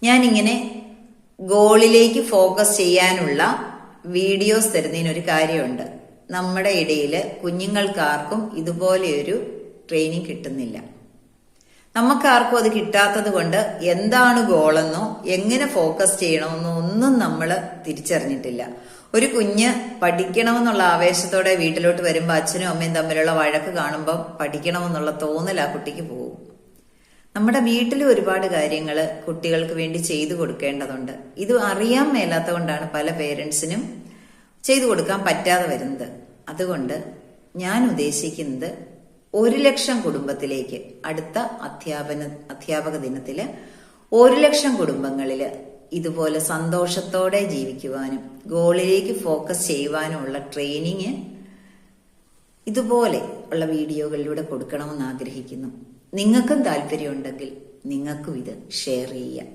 ഞാനിങ്ങനെ ഗോളിലേക്ക് ഫോക്കസ് ചെയ്യാനുള്ള വീഡിയോസ് തരുന്നതിനൊരു കാര്യമുണ്ട്. നമ്മുടെ ഇടയിൽ കുഞ്ഞുങ്ങൾക്കാർക്കും ഇതുപോലെയൊരു ട്രെയിനിങ് കിട്ടുന്നില്ല. നമുക്കാർക്കും അത് കിട്ടാത്തത് കൊണ്ട് എന്താണ് ഗോളെന്നോ എങ്ങനെ ഫോക്കസ് ചെയ്യണമെന്നോ ഒന്നും നമ്മൾ തിരിച്ചറിഞ്ഞിട്ടില്ല. ഒരു കുഞ്ഞ് പഠിക്കണമെന്നുള്ള ആവേശത്തോടെ വീട്ടിലോട്ട് വരുമ്പോൾ അച്ഛനും അമ്മയും തമ്മിലുള്ള വഴക്ക് കാണുമ്പോൾ പഠിക്കണമെന്നുള്ള തോന്നൽ ആ കുട്ടിക്ക് പോകും. നമ്മുടെ വീട്ടിലും ഒരുപാട് കാര്യങ്ങൾ കുട്ടികൾക്ക് വേണ്ടി ചെയ്തു കൊടുക്കേണ്ടതുണ്ട്. ഇത് അറിയാൻ മേലാത്ത കൊണ്ടാണ് പല പേരൻസിനും ചെയ്തു കൊടുക്കാൻ പറ്റാതെ വരുന്നത്. അതുകൊണ്ട് ഞാൻ ഉദ്ദേശിക്കുന്നത് 1,00,000 കുടുംബത്തിലേക്ക് അടുത്ത അധ്യാപക ദിനത്തില് 1,00,000 കുടുംബങ്ങളില് ഇതുപോലെ സന്തോഷത്തോടെ ജീവിക്കുവാനും ഗോളിലേക്ക് ഫോക്കസ് ചെയ്യുവാനുമുള്ള ട്രെയിനിങ് ഇതുപോലെ ഉള്ള വീഡിയോകളിലൂടെ കൊടുക്കണമെന്ന് ആഗ്രഹിക്കുന്നു. നിങ്ങൾക്കും താല്പര്യമുണ്ടെങ്കിൽ നിങ്ങൾക്കും ഇത് ഷെയർ ചെയ്യാം.